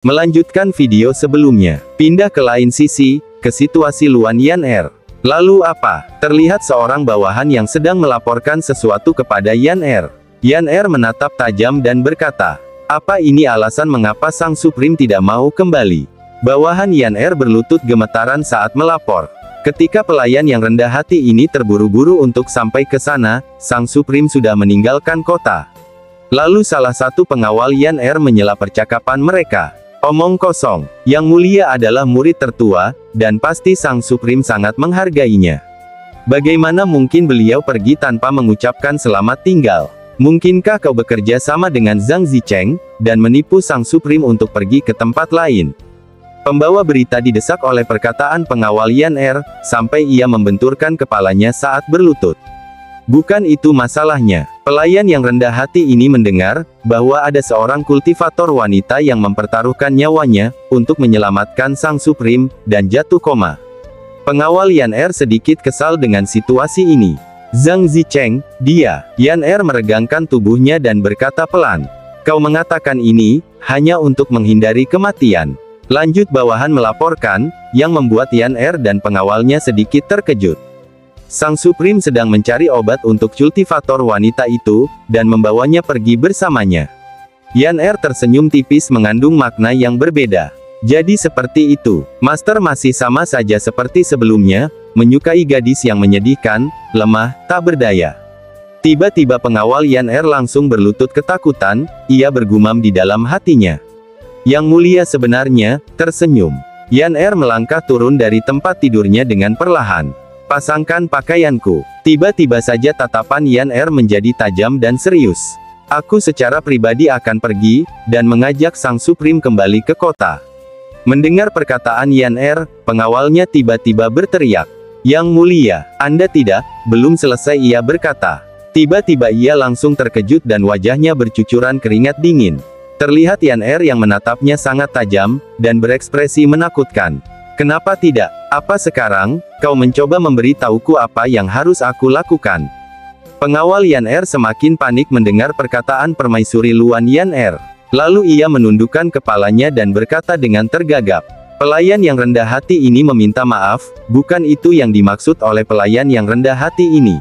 Melanjutkan video sebelumnya, pindah ke lain sisi, ke situasi Luan Yan Er. Lalu apa? Terlihat seorang bawahan yang sedang melaporkan sesuatu kepada Yan Er. Yan Er menatap tajam dan berkata, "Apa ini alasan mengapa Sang Supreme tidak mau kembali?" Bawahan Yan Er berlutut gemetaran saat melapor. Ketika pelayan yang rendah hati ini terburu-buru untuk sampai ke sana, Sang Supreme sudah meninggalkan kota. Lalu salah satu pengawal Yan Er menyela percakapan mereka. "Omong kosong, Yang Mulia adalah murid tertua, dan pasti Sang Supreme sangat menghargainya. Bagaimana mungkin beliau pergi tanpa mengucapkan selamat tinggal? Mungkinkah kau bekerja sama dengan Zhang Zicheng, dan menipu Sang Supreme untuk pergi ke tempat lain?" Pembawa berita didesak oleh perkataan pengawal Yan Er, sampai ia membenturkan kepalanya saat berlutut. Bukan itu masalahnya. Pelayan yang rendah hati ini mendengar bahwa ada seorang kultivator wanita yang mempertaruhkan nyawanya untuk menyelamatkan Sang Supreme, dan jatuh koma. Pengawal Yan Er sedikit kesal dengan situasi ini. "Zhang Zicheng, dia." Yan Er meregangkan tubuhnya dan berkata pelan, "Kau mengatakan ini hanya untuk menghindari kematian." Lanjut bawahan melaporkan, yang membuat Yan Er dan pengawalnya sedikit terkejut. Sang Supreme sedang mencari obat untuk kultivator wanita itu, dan membawanya pergi bersamanya. Yan Er tersenyum tipis mengandung makna yang berbeda. Jadi seperti itu, Master masih sama saja seperti sebelumnya, menyukai gadis yang menyedihkan, lemah, tak berdaya. Tiba-tiba pengawal Yan Er langsung berlutut ketakutan, ia bergumam di dalam hatinya. Yang Mulia sebenarnya tersenyum. Yan Er melangkah turun dari tempat tidurnya dengan perlahan. "Pasangkan pakaianku." Tiba-tiba saja tatapan Yan Er menjadi tajam dan serius. "Aku secara pribadi akan pergi, dan mengajak Sang Supreme kembali ke kota." Mendengar perkataan Yan Er, pengawalnya tiba-tiba berteriak, "Yang Mulia, Anda tidak..." Belum selesai ia berkata. Tiba-tiba ia langsung terkejut dan wajahnya bercucuran keringat dingin. Terlihat Yan Er yang menatapnya sangat tajam, dan berekspresi menakutkan. "Kenapa tidak? Apa sekarang, kau mencoba memberitahuku apa yang harus aku lakukan?" Pengawal Yan Er semakin panik mendengar perkataan permaisuri Luan Yan Er. Lalu ia menundukkan kepalanya dan berkata dengan tergagap. "Pelayan yang rendah hati ini meminta maaf, bukan itu yang dimaksud oleh pelayan yang rendah hati ini.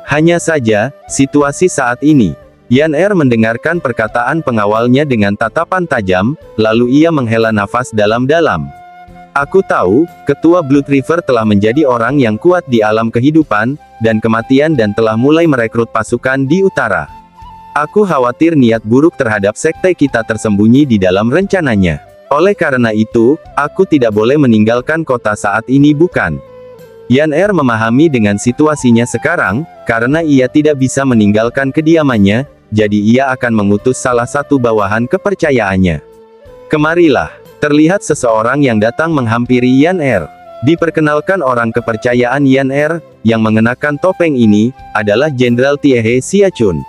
Hanya saja, situasi saat ini." Yan Er mendengarkan perkataan pengawalnya dengan tatapan tajam, lalu ia menghela nafas dalam-dalam. "Aku tahu, Ketua Blood River telah menjadi orang yang kuat di alam kehidupan, dan kematian dan telah mulai merekrut pasukan di utara. Aku khawatir niat buruk terhadap sekte kita tersembunyi di dalam rencananya. Oleh karena itu, aku tidak boleh meninggalkan kota saat ini bukan?" Yan Er memahami dengan situasinya sekarang, karena ia tidak bisa meninggalkan kediamannya, jadi ia akan mengutus salah satu bawahan kepercayaannya. "Kemarilah." Terlihat seseorang yang datang menghampiri Yan Er. Diperkenalkan orang kepercayaan Yan Er, yang mengenakan topeng ini, adalah Jenderal Tiehe Xiachun.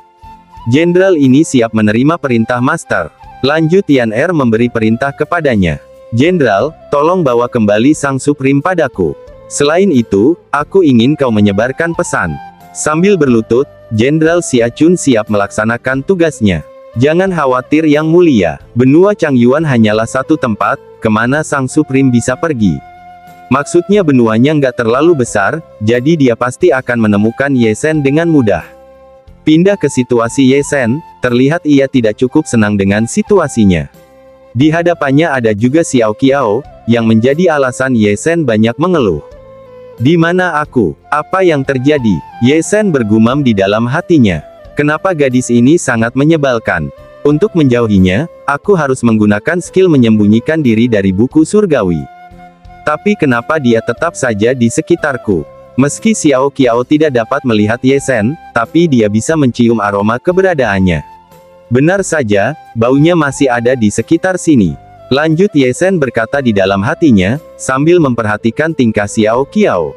Jenderal ini siap menerima perintah Master. Lanjut Yan Er memberi perintah kepadanya. "Jenderal, tolong bawa kembali Sang Supreme padaku. Selain itu, aku ingin kau menyebarkan pesan." Sambil berlutut, Jenderal Xiachun siap melaksanakan tugasnya. "Jangan khawatir Yang Mulia, benua Changyuan hanyalah satu tempat, kemana Sang Supreme bisa pergi. Maksudnya benuanya nggak terlalu besar, jadi dia pasti akan menemukan Ye Shen dengan mudah." Pindah ke situasi Ye Shen, terlihat ia tidak cukup senang dengan situasinya. Di hadapannya ada juga Xiao Qiao, yang menjadi alasan Ye Shen banyak mengeluh. "Di mana aku? Apa yang terjadi?" Ye Shen bergumam di dalam hatinya. "Kenapa gadis ini sangat menyebalkan? Untuk menjauhinya, aku harus menggunakan skill menyembunyikan diri dari buku surgawi. Tapi kenapa dia tetap saja di sekitarku?" Meski Xiao Qiao tidak dapat melihat Ye Shen, tapi dia bisa mencium aroma keberadaannya. Benar saja, baunya masih ada di sekitar sini. Lanjut Ye Shen berkata di dalam hatinya, sambil memperhatikan tingkah Xiao Qiao.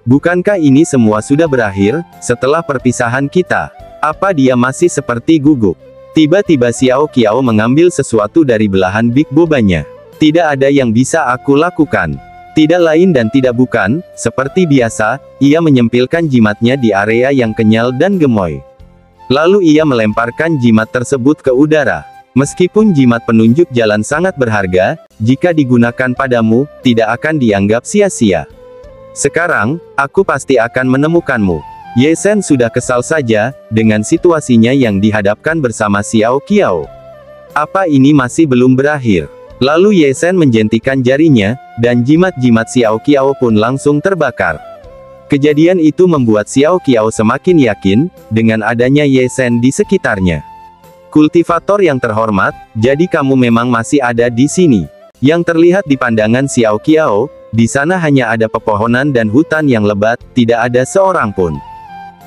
"Bukankah ini semua sudah berakhir, setelah perpisahan kita? Apa dia masih seperti gugup?" Tiba-tiba Xiao Qiao mengambil sesuatu dari belahan big bobanya. "Tidak ada yang bisa aku lakukan." Tidak lain dan tidak bukan, seperti biasa, ia menyempilkan jimatnya di area yang kenyal dan gemoy. Lalu ia melemparkan jimat tersebut ke udara. Meskipun jimat penunjuk jalan sangat berharga, jika digunakan padamu, tidak akan dianggap sia-sia. Sekarang, aku pasti akan menemukanmu. Ye Sen sudah kesal saja, dengan situasinya yang dihadapkan bersama Xiao Qiao. Apa ini masih belum berakhir? Lalu Ye Sen menjentikan jarinya, dan jimat-jimat Xiao Qiao pun langsung terbakar. Kejadian itu membuat Xiao Qiao semakin yakin, dengan adanya Ye Sen di sekitarnya. Kultivator yang terhormat, jadi kamu memang masih ada di sini. Yang terlihat di pandangan Xiao Qiao, di sana hanya ada pepohonan dan hutan yang lebat, tidak ada seorang pun.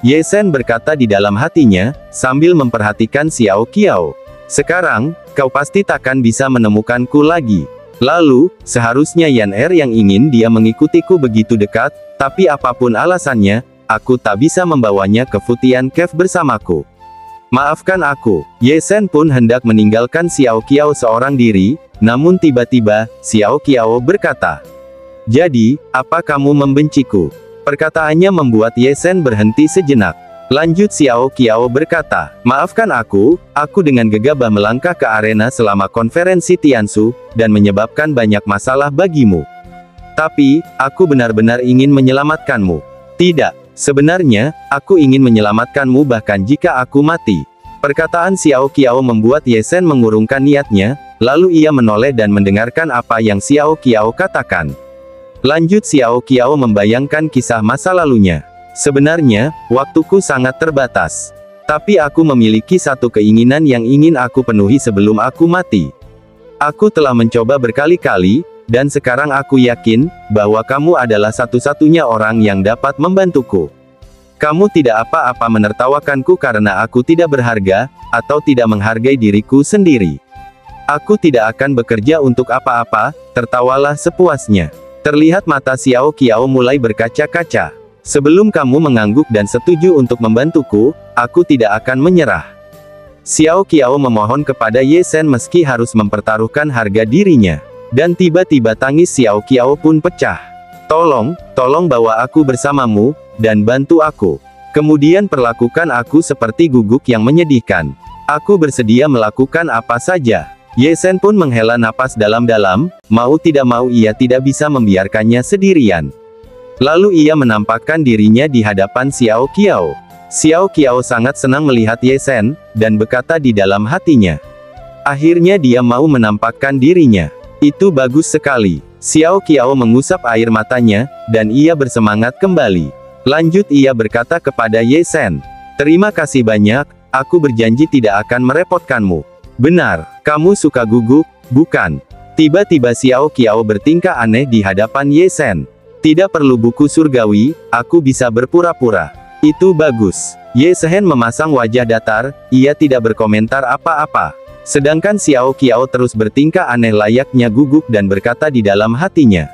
Ye Sen berkata di dalam hatinya, sambil memperhatikan Xiao Qiao. Sekarang, kau pasti takkan bisa menemukanku lagi. Lalu, seharusnya Yan Er yang ingin dia mengikutiku begitu dekat, tapi apapun alasannya, aku tak bisa membawanya ke Futian Cave bersamaku. Maafkan aku. Ye Sen pun hendak meninggalkan Xiao Qiao seorang diri, namun tiba-tiba, Xiao Qiao berkata, "Jadi, apa kamu membenciku?" Perkataannya membuat Ye Sen berhenti sejenak. Lanjut Xiao Qiao berkata, "Maafkan aku dengan gegabah melangkah ke arena selama konferensi Tiansu, dan menyebabkan banyak masalah bagimu. Tapi, aku benar-benar ingin menyelamatkanmu. Tidak, sebenarnya, aku ingin menyelamatkanmu bahkan jika aku mati." Perkataan Xiao Qiao membuat Ye Sen mengurungkan niatnya, lalu ia menoleh dan mendengarkan apa yang Xiao Qiao katakan. Lanjut Xiao Qiao membayangkan kisah masa lalunya. Sebenarnya, waktuku sangat terbatas. Tapi aku memiliki satu keinginan yang ingin aku penuhi sebelum aku mati. Aku telah mencoba berkali-kali, dan sekarang aku yakin, bahwa kamu adalah satu-satunya orang yang dapat membantuku. Kamu tidak apa-apa menertawakanku karena aku tidak berharga, atau tidak menghargai diriku sendiri. Aku tidak akan bekerja untuk apa-apa, tertawalah sepuasnya. Terlihat mata Xiao Qiao mulai berkaca-kaca. Sebelum kamu mengangguk dan setuju untuk membantuku, aku tidak akan menyerah. Xiao Qiao memohon kepada Ye Sen meski harus mempertaruhkan harga dirinya. Dan tiba-tiba tangis Xiao Qiao pun pecah. Tolong bawa aku bersamamu, dan bantu aku. Kemudian perlakukan aku seperti guguk yang menyedihkan. Aku bersedia melakukan apa saja. Ye Sen pun menghela napas dalam-dalam, mau tidak mau ia tidak bisa membiarkannya sendirian. Lalu ia menampakkan dirinya di hadapan Xiao Qiao. Xiao Qiao sangat senang melihat Ye Sen, dan berkata di dalam hatinya. Akhirnya dia mau menampakkan dirinya. Itu bagus sekali. Xiao Qiao mengusap air matanya, dan ia bersemangat kembali. Lanjut ia berkata kepada Ye Sen. Terima kasih banyak, aku berjanji tidak akan merepotkanmu. Benar, kamu suka guguk, bukan? Tiba-tiba Xiao Qiao bertingkah aneh di hadapan Ye Sen. Tidak perlu buku surgawi, aku bisa berpura-pura. Itu bagus. Ye Sen memasang wajah datar, ia tidak berkomentar apa-apa. Sedangkan Xiao Qiao terus bertingkah aneh layaknya guguk dan berkata di dalam hatinya.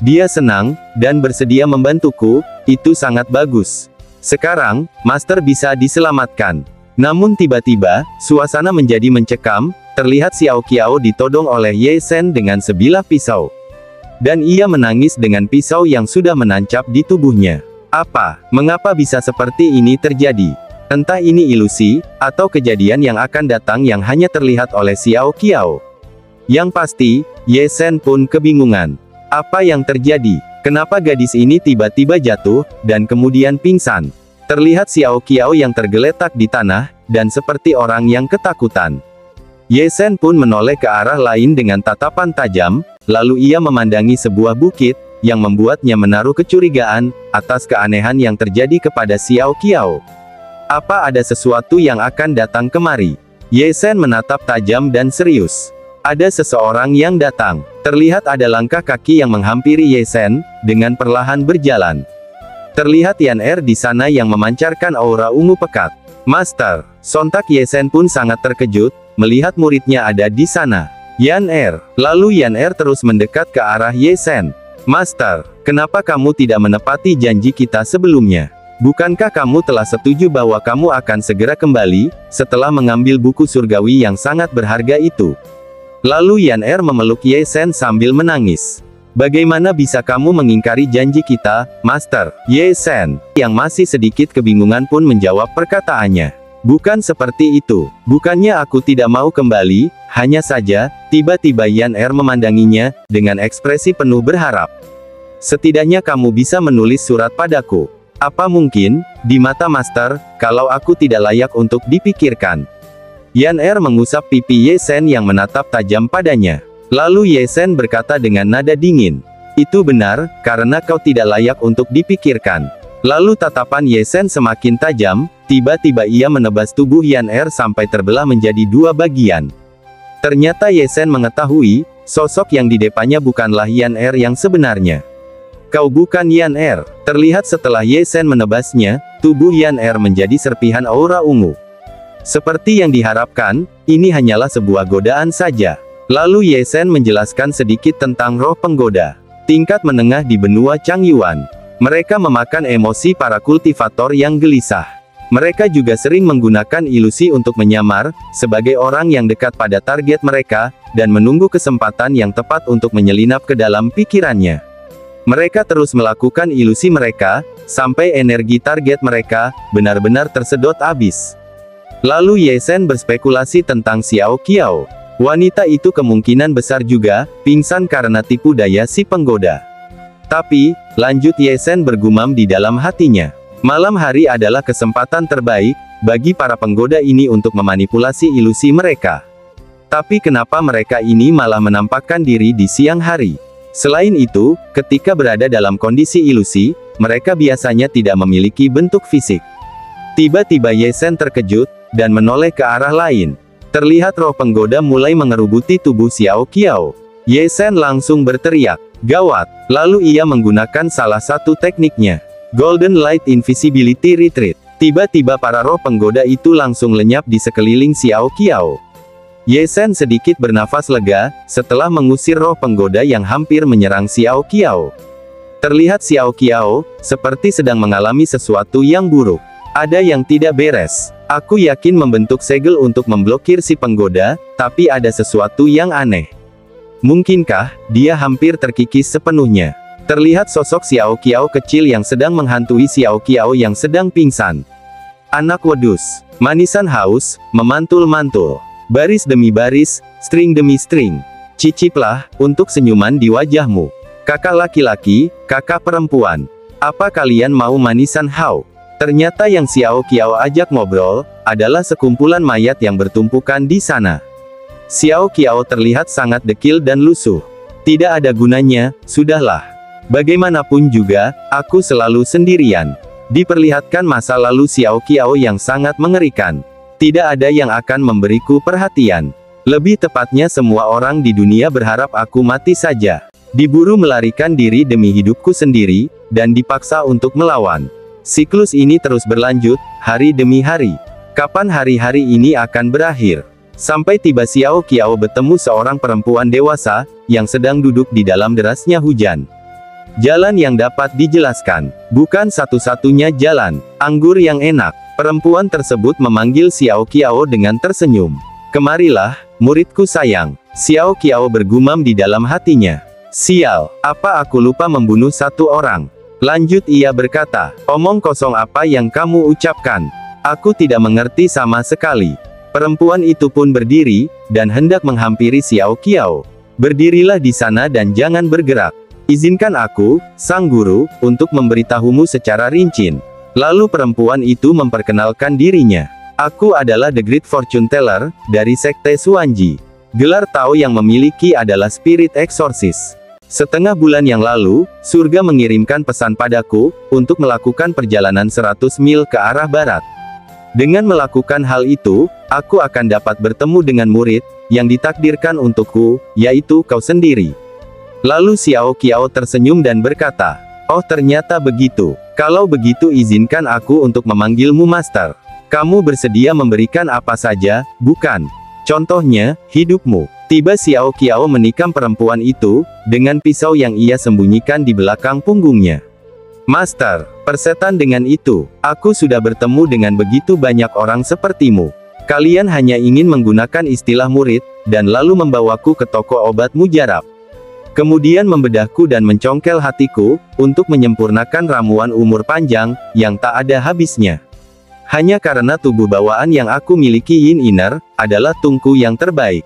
Dia senang, dan bersedia membantuku, itu sangat bagus. Sekarang, Master bisa diselamatkan. Namun tiba-tiba, suasana menjadi mencekam, terlihat Xiao Qiao ditodong oleh Ye Sen dengan sebilah pisau. Dan ia menangis dengan pisau yang sudah menancap di tubuhnya. Apa? Mengapa bisa seperti ini terjadi? Entah ini ilusi, atau kejadian yang akan datang yang hanya terlihat oleh Xiao Qiao. Yang pasti, Ye Sen pun kebingungan. Apa yang terjadi? Kenapa gadis ini tiba-tiba jatuh, dan kemudian pingsan? Terlihat Xiao Qiao yang tergeletak di tanah, dan seperti orang yang ketakutan. Ye Sen pun menoleh ke arah lain dengan tatapan tajam, lalu ia memandangi sebuah bukit, yang membuatnya menaruh kecurigaan, atas keanehan yang terjadi kepada Xiao Qiao. Apa ada sesuatu yang akan datang kemari? Ye Sen menatap tajam dan serius. Ada seseorang yang datang. Terlihat ada langkah kaki yang menghampiri Ye Sen, dengan perlahan berjalan. Terlihat Yan Er di sana yang memancarkan aura ungu pekat. Master, sontak Ye Sen pun sangat terkejut, melihat muridnya ada di sana. Yan Er. Lalu Yan Er terus mendekat ke arah Ye Sen. Master, kenapa kamu tidak menepati janji kita sebelumnya? Bukankah kamu telah setuju bahwa kamu akan segera kembali, setelah mengambil buku surgawi yang sangat berharga itu? Lalu Yan Er memeluk Ye Sen sambil menangis. Bagaimana bisa kamu mengingkari janji kita, Master? Ye Sen, yang masih sedikit kebingungan pun menjawab perkataannya. Bukan seperti itu. Bukannya aku tidak mau kembali, hanya saja, tiba-tiba Yan Er memandanginya, dengan ekspresi penuh berharap. Setidaknya kamu bisa menulis surat padaku. Apa mungkin, di mata Master, kalau aku tidak layak untuk dipikirkan? Yan Er mengusap pipi Ye Sen yang menatap tajam padanya. Lalu Ye Sen berkata dengan nada dingin. Itu benar, karena kau tidak layak untuk dipikirkan. Lalu tatapan Ye Sen semakin tajam, tiba-tiba ia menebas tubuh Yan Er sampai terbelah menjadi dua bagian. Ternyata Ye Sen mengetahui, sosok yang di depannya bukanlah Yan Er yang sebenarnya. Kau bukan Yan Er. Terlihat setelah Ye Sen menebasnya, tubuh Yan Er menjadi serpihan aura ungu. Seperti yang diharapkan, ini hanyalah sebuah godaan saja. Lalu Ye Sen menjelaskan sedikit tentang roh penggoda. Tingkat menengah di benua Changyuan. Mereka memakan emosi para kultivator yang gelisah. Mereka juga sering menggunakan ilusi untuk menyamar, sebagai orang yang dekat pada target mereka, dan menunggu kesempatan yang tepat untuk menyelinap ke dalam pikirannya. Mereka terus melakukan ilusi mereka, sampai energi target mereka, benar-benar tersedot habis. Lalu Ye Sen berspekulasi tentang Xiao Qiao. Wanita itu kemungkinan besar juga, pingsan karena tipu daya si penggoda. Tapi, lanjut Ye Sen bergumam di dalam hatinya. Malam hari adalah kesempatan terbaik, bagi para penggoda ini untuk memanipulasi ilusi mereka. Tapi kenapa mereka ini malah menampakkan diri di siang hari? Selain itu, ketika berada dalam kondisi ilusi, mereka biasanya tidak memiliki bentuk fisik. Tiba-tiba Ye Sen terkejut, dan menoleh ke arah lain. Terlihat roh penggoda mulai mengerubuti tubuh Xiao Qiao. Ye Sen langsung berteriak. Gawat! Lalu ia menggunakan salah satu tekniknya. Golden Light Invisibility Retreat. Tiba-tiba para roh penggoda itu langsung lenyap di sekeliling Xiao Qiao. Ye Sen sedikit bernafas lega, setelah mengusir roh penggoda yang hampir menyerang Xiao Qiao. Terlihat Xiao Qiao, seperti sedang mengalami sesuatu yang buruk. Ada yang tidak beres. Aku yakin membentuk segel untuk memblokir si penggoda, tapi ada sesuatu yang aneh. Mungkinkah, dia hampir terkikis sepenuhnya. Terlihat sosok Xiao Qiao kecil yang sedang menghantui Xiao Qiao yang sedang pingsan. Anak wedus. Manisan haus, memantul-mantul. Baris demi baris, string demi string. Ciciplah, untuk senyuman di wajahmu. Kakak laki-laki, kakak perempuan. Apa kalian mau manisan hao? Ternyata yang Xiao Qiao ajak ngobrol, adalah sekumpulan mayat yang bertumpukan di sana. Xiao Qiao terlihat sangat dekil dan lusuh. Tidak ada gunanya, sudahlah. Bagaimanapun juga, aku selalu sendirian. Diperlihatkan masa lalu Xiao Qiao yang sangat mengerikan. Tidak ada yang akan memberiku perhatian. Lebih tepatnya semua orang di dunia berharap aku mati saja. Diburu melarikan diri demi hidupku sendiri, dan dipaksa untuk melawan. Siklus ini terus berlanjut, hari demi hari. Kapan hari-hari ini akan berakhir? Sampai tiba Xiao Qiao bertemu seorang perempuan dewasa, yang sedang duduk di dalam derasnya hujan. Jalan yang dapat dijelaskan. Bukan satu-satunya jalan. Anggur yang enak. Perempuan tersebut memanggil Xiao Qiao dengan tersenyum. Kemarilah, muridku sayang. Xiao Qiao bergumam di dalam hatinya. Sial, apa aku lupa membunuh satu orang? Lanjut ia berkata, omong kosong apa yang kamu ucapkan? Aku tidak mengerti sama sekali. Perempuan itu pun berdiri, dan hendak menghampiri Xiao Qiao. Berdirilah di sana dan jangan bergerak. Izinkan aku, sang guru, untuk memberitahumu secara rinci. Lalu perempuan itu memperkenalkan dirinya. Aku adalah The Great Fortune Teller, dari Sekte Suanji. Gelar Tao yang memiliki adalah Spirit Exorcist. Setengah bulan yang lalu, surga mengirimkan pesan padaku, untuk melakukan perjalanan 100 mil ke arah barat. Dengan melakukan hal itu, aku akan dapat bertemu dengan murid, yang ditakdirkan untukku, yaitu kau sendiri. Lalu Xiao Qiao tersenyum dan berkata, oh ternyata begitu. Kalau begitu izinkan aku untuk memanggilmu Master. Kamu bersedia memberikan apa saja, bukan? Contohnya, hidupmu. Tiba Xiao Qiao menikam perempuan itu, dengan pisau yang ia sembunyikan di belakang punggungnya. Master, persetan dengan itu, aku sudah bertemu dengan begitu banyak orang sepertimu. Kalian hanya ingin menggunakan istilah murid, dan lalu membawaku ke toko obat mujarab. Kemudian membedahku dan mencongkel hatiku, untuk menyempurnakan ramuan umur panjang, yang tak ada habisnya. Hanya karena tubuh bawaan yang aku miliki Yin Inner, adalah tungku yang terbaik.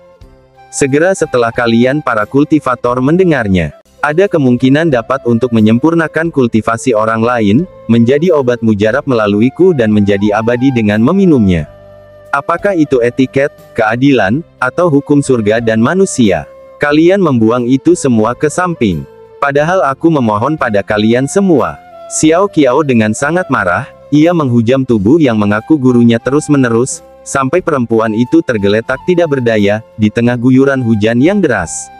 Segera setelah kalian para kultivator mendengarnya, ada kemungkinan dapat untuk menyempurnakan kultivasi orang lain, menjadi obat mujarab melaluiku dan menjadi abadi dengan meminumnya. Apakah itu etiket, keadilan, atau hukum surga dan manusia? Kalian membuang itu semua ke samping. Padahal aku memohon pada kalian semua. Xiao Qiao dengan sangat marah, ia menghujam tubuh yang mengaku gurunya terus-menerus, sampai perempuan itu tergeletak tidak berdaya, di tengah guyuran hujan yang deras.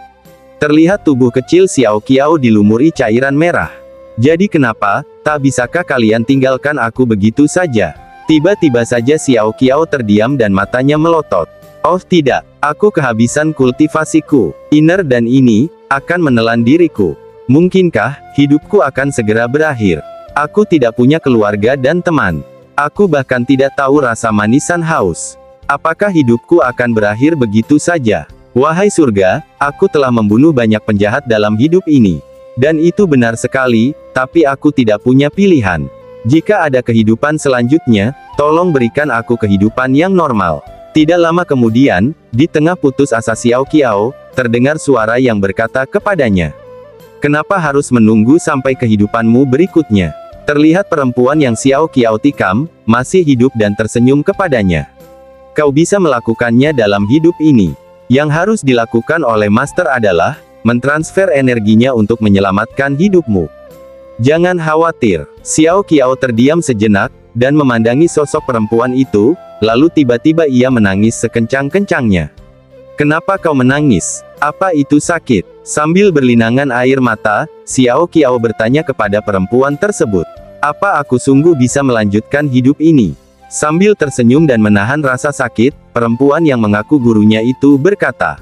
Terlihat tubuh kecil Xiao Qiao dilumuri cairan merah. Jadi kenapa, tak bisakah kalian tinggalkan aku begitu saja? Tiba-tiba saja Xiao Qiao terdiam dan matanya melotot. Oh tidak, aku kehabisan kultivasiku. Inner dan ini, akan menelan diriku. Mungkinkah, hidupku akan segera berakhir? Aku tidak punya keluarga dan teman. Aku bahkan tidak tahu rasa manisan haus. Apakah hidupku akan berakhir begitu saja? Wahai surga, aku telah membunuh banyak penjahat dalam hidup ini. Dan itu benar sekali, tapi aku tidak punya pilihan. Jika ada kehidupan selanjutnya, tolong berikan aku kehidupan yang normal. Tidak lama kemudian, di tengah putus asa Xiao Qiao, terdengar suara yang berkata kepadanya. Kenapa harus menunggu sampai kehidupanmu berikutnya? Terlihat perempuan yang Xiao Qiao tikam, masih hidup dan tersenyum kepadanya. Kau bisa melakukannya dalam hidup ini. Yang harus dilakukan oleh Master adalah, mentransfer energinya untuk menyelamatkan hidupmu. Jangan khawatir. Xiao Qiao terdiam sejenak, dan memandangi sosok perempuan itu, lalu tiba-tiba ia menangis sekencang-kencangnya. Kenapa kau menangis? Apa itu sakit? Sambil berlinangan air mata, Xiao Qiao bertanya kepada perempuan tersebut. Apa aku sungguh bisa melanjutkan hidup ini? Sambil tersenyum dan menahan rasa sakit, perempuan yang mengaku gurunya itu berkata.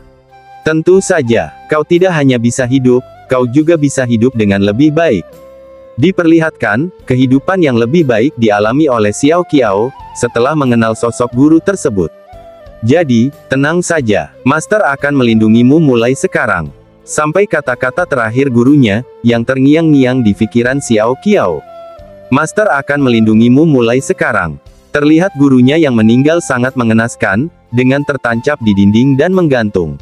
Tentu saja, kau tidak hanya bisa hidup, kau juga bisa hidup dengan lebih baik. Diperlihatkan, kehidupan yang lebih baik dialami oleh Xiao Qiao, setelah mengenal sosok guru tersebut. Jadi, tenang saja, Master akan melindungimu mulai sekarang. Sampai kata-kata terakhir gurunya, yang terngiang-ngiang di pikiran Xiao Qiao. Master akan melindungimu mulai sekarang. Terlihat gurunya yang meninggal sangat mengenaskan, dengan tertancap di dinding dan menggantung.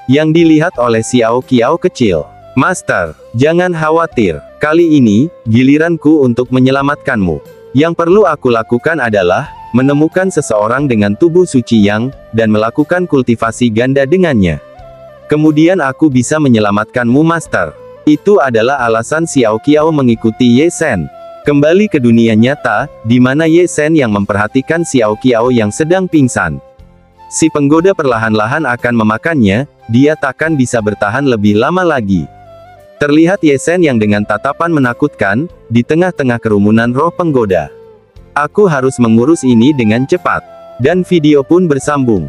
Yang dilihat oleh Xiao Qiao kecil. Master, jangan khawatir, kali ini, giliranku untuk menyelamatkanmu. Yang perlu aku lakukan adalah, menemukan seseorang dengan tubuh suci yang, dan melakukan kultivasi ganda dengannya. Kemudian aku bisa menyelamatkanmu Master. Itu adalah alasan Xiao Qiao mengikuti Ye Shen. Kembali ke dunia nyata, di mana Ye Shen yang memperhatikan Xiao Qiao yang sedang pingsan. Si penggoda perlahan-lahan akan memakannya, dia takkan bisa bertahan lebih lama lagi. Terlihat Ye Shen yang dengan tatapan menakutkan, di tengah-tengah kerumunan roh penggoda. Aku harus mengurus ini dengan cepat. Dan video pun bersambung.